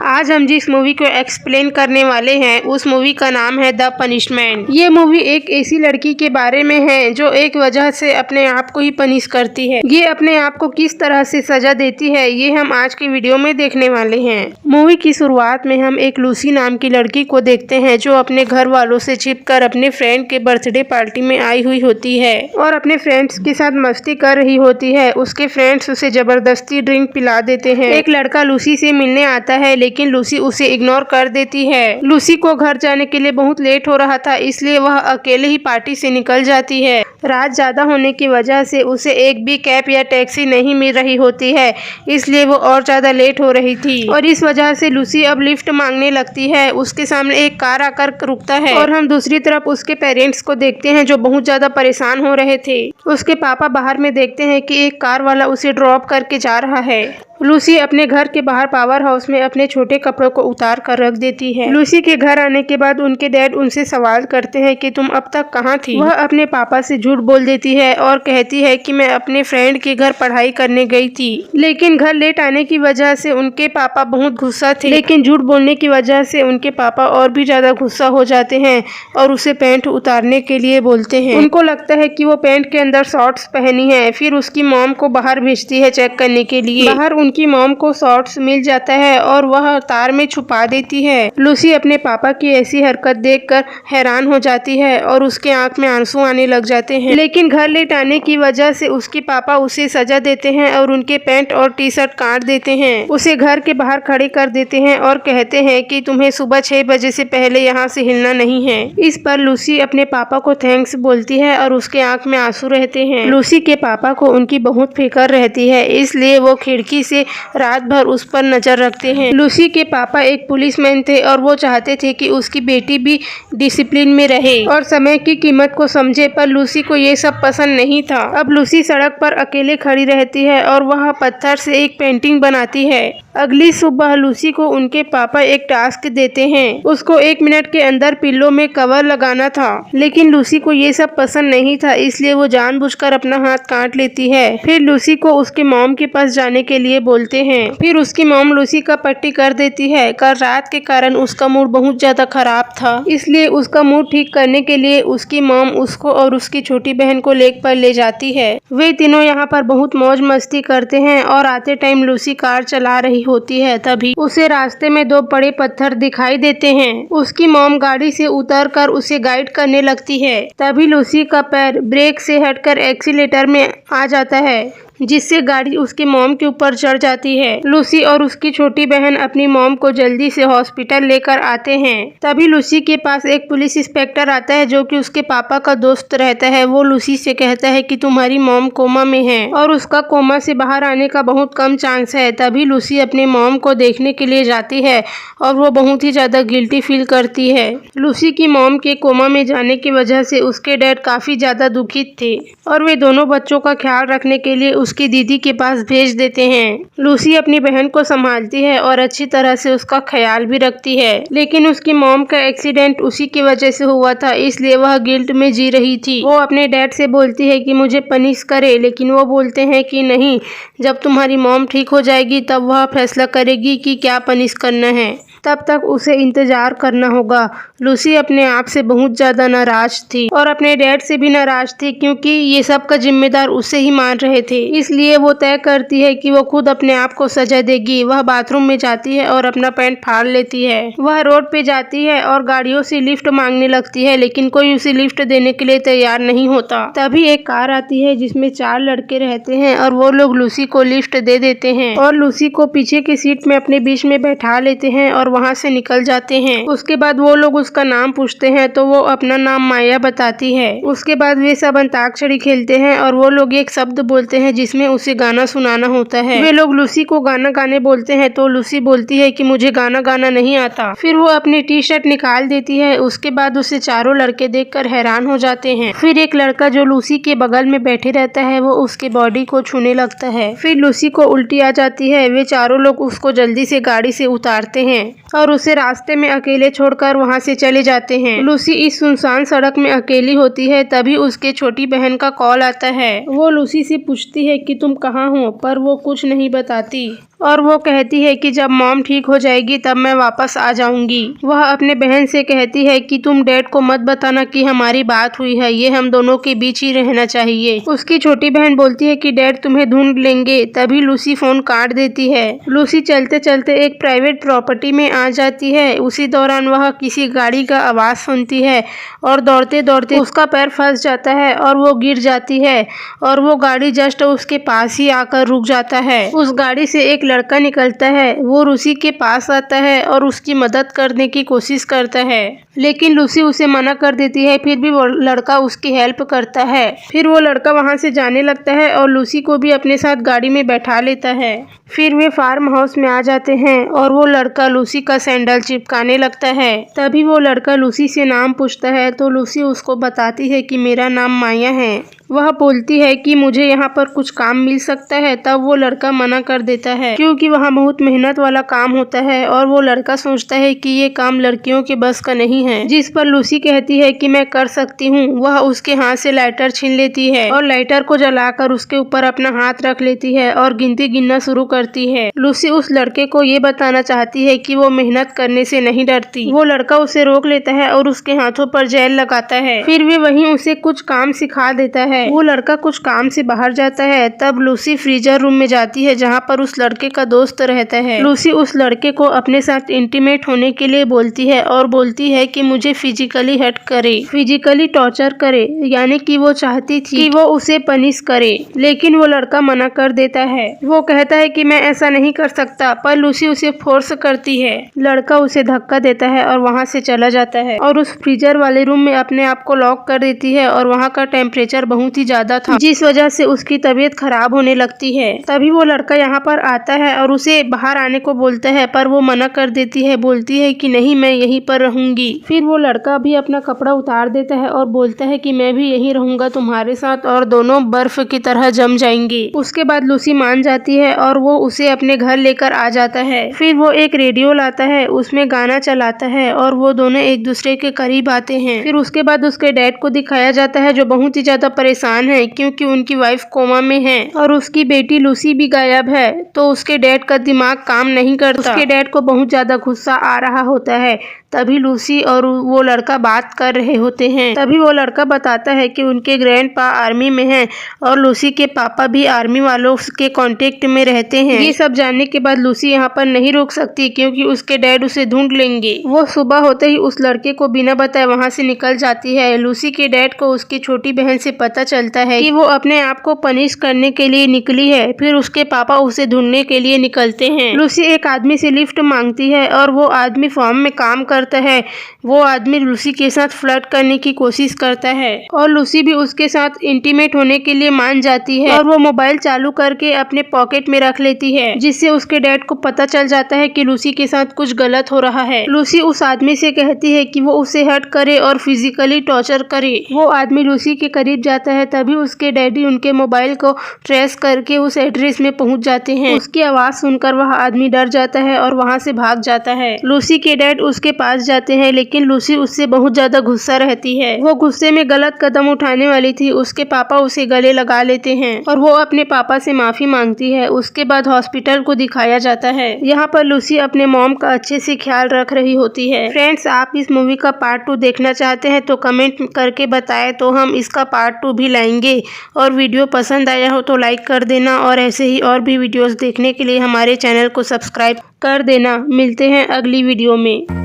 आज हम जिस मूवी को एक्सप्लेन करने वाले हैं उस मूवी का नाम है द पनिशमेंट। ये मूवी एक ऐसी लड़की के बारे में है जो एक वजह से अपने आप को ही पनिश करती है। ये अपने आप को किस तरह से सजा देती है ये हम आज की वीडियो में देखने वाले हैं। मूवी की शुरुआत में हम एक लूसी नाम की लड़की को देखते हैं जो अपने घर वालों से छिपकर अपने फ्रेंड के बर्थडे पार्टी में आई हुई होती है और अपने फ्रेंड्स के साथ मस्ती कर रही होती है। उसके फ्रेंड्स उसे जबरदस्ती ड्रिंक पिला देते हैं। एक लड़का लूसी से मिलने आता है लेकिन लूसी उसे इग्नोर कर देती है। लूसी को घर जाने के लिए बहुत लेट हो रहा था इसलिए वह अकेले ही पार्टी से निकल जाती है। रात ज्यादा होने की वजह से उसे एक भी कैब या टैक्सी नहीं मिल रही होती है इसलिए वो और ज्यादा लेट हो रही थी और इस वजह से लूसी अब लिफ्ट मांगने लगती है। उसके सामने एक कार आकर रुकता है और हम दूसरी तरफ उसके पेरेंट्स को देखते हैं जो बहुत ज्यादा परेशान हो रहे थे। उसके पापा बाहर में देखते हैं कि एक कार वाला उसे ड्रॉप करके जा रहा है। लूसी अपने घर के बाहर पावर हाउस में अपने छोटे कपड़ों को उतार कर रख देती है। लूसी के घर आने के बाद उनके डैड उनसे सवाल करते हैं कि तुम अब तक कहाँ थी। वह अपने पापा से झूठ बोल देती है और कहती है कि मैं अपने फ्रेंड के घर पढ़ाई करने गई थी लेकिन घर लेट आने की वजह से उनके पापा बहुत गुस्सा थे। लेकिन झूठ बोलने की वजह से उनके पापा और भी ज्यादा गुस्सा हो जाते हैं और उसे पैंट उतारने के लिए बोलते हैं। उनको लगता है कि वो पैंट के अंदर शॉर्ट्स पहनी है। फिर उसकी मॉम को बाहर भेजती है चेक करने के लिए। बाहर उनकी मॉम को शॉर्ट्स मिल जाता है और वह तार में छुपा देती है। लूसी अपने पापा की ऐसी हरकत देखकर हैरान हो जाती है और उसके आंख में आंसू आने लग जाते हैं। लेकिन घर लेट आने की वजह से उसके पापा उसे सजा देते हैं और उनके पैंट और टी शर्ट काट देते हैं। उसे घर के बाहर खड़े कर देते हैं और कहते हैं कि तुम्हें सुबह 6 बजे से पहले यहाँ से हिलना नहीं है। इस पर लूसी अपने पापा को थैंक्स बोलती है और उसके आंख में आंसू रहते हैं। लूसी के पापा को उनकी बहुत फिक्र रहती है इसलिए वो खिड़की से रात भर उस पर नजर रखते हैं। लूसी के पापा एक पुलिसमैन थे और वो चाहते थे कि उसकी बेटी भी डिसिप्लिन में रहे और समय की कीमत को समझे, पर लूसी को ये सब पसंद नहीं था। अब लूसी सड़क पर अकेले खड़ी रहती है और वह पत्थर से एक पेंटिंग बनाती है। अगली सुबह लूसी को उनके पापा एक टास्क देते हैं। उसको 1 मिनट के अंदर पिल्लो में कवर लगाना था लेकिन लूसी को ये सब पसंद नहीं था इसलिए वो जानबूझकर अपना हाथ काट लेती है। फिर लूसी को उसके मॉम के पास जाने के लिए बोलते हैं। फिर उसकी मॉम लूसी का पट्टी कर देती है। कल रात के कारण उसका मूड बहुत ज्यादा खराब था इसलिए उसका मूड ठीक करने के लिए उसकी मॉम उसको और उसकी छोटी बहन को लेक पर ले जाती है। वे तीनों यहाँ पर बहुत मौज मस्ती करते हैं और आते टाइम लूसी कार चला रही होती है तभी उसे रास्ते में 2 बड़े पत्थर दिखाई देते हैं। उसकी मॉम गाड़ी से उतरकर उसे गाइड करने लगती है। तभी लूसी का पैर ब्रेक से हटकर एक्सीलेटर में आ जाता है जिससे गाड़ी उसकी मॉम के ऊपर चढ़ जाती है। लूसी और उसकी छोटी बहन अपनी मॉम को जल्दी से हॉस्पिटल लेकर आते हैं। तभी लूसी के पास एक पुलिस इंस्पेक्टर आता है जो कि उसके पापा का दोस्त रहता है। वो लूसी से कहता है कि तुम्हारी मॉम कोमा में है और उसका कोमा से बाहर आने का बहुत कम चांस है। तभी लूसी अपनी मॉम को देखने के लिए जाती है और वो बहुत ही ज्यादा गिल्टी फील करती है। लूसी की मॉम के कोमा में जाने की वजह से उसके डैड काफी ज्यादा दुखित थे और वे दोनों बच्चों का ख्याल रखने के लिए उसकी दीदी के पास भेज देते हैं। लूसी अपनी बहन को संभालती है और अच्छी तरह से उसका ख्याल भी रखती है लेकिन उसकी मॉम का एक्सीडेंट उसी की वजह से हुआ था इसलिए वह गिल्ट में जी रही थी। वो अपने डैड से बोलती है कि मुझे पनिश करे लेकिन वो बोलते हैं कि नहीं, जब तुम्हारी मॉम ठीक हो जाएगी तब वह फैसला करेगी कि क्या पनिश करना है, तब तक उसे इंतजार करना होगा। लूसी अपने आप से बहुत ज्यादा नाराज थी और अपने डैड से भी नाराज थी क्योंकि ये सब का जिम्मेदार उसे ही मान रहे थे। इसलिए वो तय करती है कि वो खुद अपने आप को सजा देगी। वह बाथरूम में जाती है और अपना पैंट फाड़ लेती है। वह रोड पे जाती है और गाड़ियों से लिफ्ट मांगने लगती है लेकिन कोई उसे लिफ्ट देने के लिए तैयार नहीं होता। तभी एक कार आती है जिसमें 4 लड़के रहते हैं और वो लोग लूसी को लिफ्ट दे देते हैं और लूसी को पीछे की सीट में अपने बीच में बैठा लेते हैं और वहाँ से निकल जाते हैं। उसके बाद वो लोग उसका नाम पूछते हैं तो वो अपना नाम माया बताती है। उसके बाद वे सब अंताक्षरी खेलते हैं और वो लोग एक शब्द बोलते हैं जिसमें उसे गाना सुनाना होता है। वे लोग लूसी को गाना गाने बोलते हैं तो लूसी बोलती है कि मुझे गाना गाना नहीं आता। फिर वो अपनी टी शर्ट निकाल देती है। उसके बाद उसे चारों लड़के देखकर हैरान हो जाते हैं। फिर एक लड़का जो लूसी के बगल में बैठे रहता है वो उसके बॉडी को छूने लगता है। फिर लूसी को उल्टी आ जाती है। वे चारों लोग उसको जल्दी से गाड़ी से उतारते हैं और उसे रास्ते में अकेले छोड़कर वहां से चले जाते हैं। लूसी इस सुनसान सड़क में अकेली होती है। तभी उसके छोटी बहन का कॉल आता है। वो लूसी से पूछती है कि तुम कहाँ हो, पर वो कुछ नहीं बताती और वो कहती है कि जब मॉम ठीक हो जाएगी तब मैं वापस आ जाऊंगी। वह अपने बहन से कहती है कि तुम डैड को मत बताना कि हमारी बात हुई है, ये हम दोनों के बीच ही रहना चाहिए। उसकी छोटी बहन बोलती है कि डैड तुम्हें ढूंढ लेंगे। तभी लूसी फोन काट देती है। लूसी चलते चलते एक प्राइवेट प्रॉपर्टी में आ जाती है। उसी दौरान वह किसी गाड़ी का आवाज सुनती है और दौड़ते दौड़ते उसका पैर फंस जाता है और वो गिर जाती है और वो गाड़ी जस्ट उसके पास ही आकर रुक जाता है। उस गाड़ी से एक लड़का निकलता है। वो लूसी के पास आता है और उसकी मदद करने की कोशिश करता है, लेकिन लूसी उसे मना कर देती है। फिर भी वो लड़का उसकी हेल्प करता है। फिर वो लड़का वहां से जाने लगता है और लूसी को भी अपने साथ गाड़ी में बैठा लेता है। फिर वे फार्म हाउस में आ जाते हैं और वो लड़का लूसी का सैंडल चिपकाने लगता है। तभी वो लड़का लूसी से नाम पूछता है तो लूसी उसको बताती है कि मेरा नाम माया है। वह बोलती है कि मुझे यहाँ पर कुछ काम मिल सकता है। तब वो लड़का मना कर देता है क्योंकि वहाँ बहुत मेहनत वाला काम होता है और वो लड़का सोचता है कि ये काम लड़कियों के बस का नहीं है। जिस पर लूसी कहती है कि मैं कर सकती हूँ। वह उसके हाथ से लाइटर छीन लेती है और लाइटर को जलाकर उसके ऊपर अपना हाथ रख लेती है और गिनती गिनना शुरू करती है। लूसी उस लड़के को ये बताना चाहती है कि वो मेहनत करने से नहीं डरती। वो लड़का उसे रोक लेता है और उसके हाथों पर जेल लगाता है। फिर वे वहीं उसे कुछ काम सिखा देता है। वो लड़का कुछ काम से बाहर जाता है। तब लूसी फ्रीजर रूम में जाती है जहाँ पर उस लड़के का दोस्त रहता है। लूसी उस लड़के को अपने साथ इंटीमेट होने के लिए बोलती है और बोलती है कि मुझे फिजिकली हर्ट करे, फिजिकली टॉर्चर करे, यानी कि वो चाहती थी कि वो उसे पनिश करे, लेकिन वो लड़का मना कर देता है। वो कहता है कि मैं ऐसा नहीं कर सकता, पर लूसी उसे फोर्स करती है। लड़का उसे धक्का देता है और वहाँ से चला जाता है और उस फ्रीजर वाले रूम में अपने आप को लॉक कर देती है और वहाँ का टेम्परेचर बहुत ही ज्यादा था, जिस वजह से उसकी तबीयत खराब होने लगती है। तभी वो लड़का यहाँ पर आता है और उसे बाहर आने को बोलता है, पर वो मना कर देती है। बोलती है कि नहीं, मैं यहीं पर रहूंगी। फिर वो लड़का भी अपना कपड़ा उतार देता है और बोलता है कि मैं भी यहीं रहूंगा तुम्हारे साथ, और दोनों बर्फ की तरह जम जाएंगे। उसके बाद लूसी मान जाती है और वो उसे अपने घर लेकर आ जाता है। फिर वो एक रेडियो लाता है, उसमें गाना चलाता है और वो दोनों एक दूसरे के करीब आते हैं। फिर उसके बाद उसके डैड को दिखाया जाता है जो बहुत ही ज्यादा परेशान है क्योंकि उनकी वाइफ कोमा में है और उसकी बेटी लूसी भी गायब है। तो उसके डैड का दिमाग काम नहीं करता। उसके डैड को बहुत ज्यादा गुस्सा आ रहा होता है। तभी लूसी और वो लड़का बात कर रहे होते हैं। तभी वो लड़का बताता है कि उनके ग्रैंडपा आर्मी में हैं और लूसी के पापा भी आर्मी वालों के कांटेक्ट में रहते हैं। ये सब जानने के बाद लूसी यहाँ पर नहीं रुक सकती क्योंकि उसके डैड उसे ढूंढ लेंगे। वो सुबह होते ही उस लड़के को बिना बताए वहाँ से निकल जाती है। लूसी के डैड को उसकी छोटी बहन से पता चलता है कि वो अपने आप को पनिश करने के लिए निकली है। फिर उसके पापा उसे ढूंढने के लिए निकलते हैं। लूसी एक आदमी से लिफ्ट मांगती है और वो आदमी फॉर्म में काम करता है। वो आदमी लूसी के साथ फ्लर्ट करने की कोशिश करता है और लूसी भी उसके साथ इंटीमेट होने के लिए मान जाती है और वो मोबाइल चालू करके अपने पॉकेट में रख लेती है, जिससे उसके डैड को पता चल जाता है कि लूसी के साथ कुछ गलत हो रहा है। लूसी उस आदमी से कहती है कि वो उसे हर्ट करे और फिजिकली टॉर्चर करे। वो आदमी लूसी के करीब जाता है। तभी उसके डैडी उनके मोबाइल को ट्रेस करके उस एड्रेस में पहुंच जाते हैं। उसकी आवाज सुनकर वह आदमी डर जाता है और वहां से भाग जाता है। लूसी के डैड उसके पास जाते हैं, लेकिन लूसी उससे बहुत ज्यादा गुस्सा रहती है। वो गुस्से में गलत कदम उठाने वाली थी। उसके पापा उसे गले लगा लेते हैं और वो अपने पापा से माफी मांगती है। उसके बाद हॉस्पिटल को दिखाया जाता है। यहाँ पर लूसी अपने मॉम का अच्छे से ख्याल रख रही होती है। फ्रेंड्स, आप इस मूवी का पार्ट 2 देखना चाहते हैं तो कमेंट करके बताएं तो हम इसका पार्ट 2 भी लाएंगे। और वीडियो पसंद आया हो तो लाइक कर देना और ऐसे ही और भी वीडियोस देखने के लिए हमारे चैनल को सब्सक्राइब कर देना। मिलते हैं अगली वीडियो में।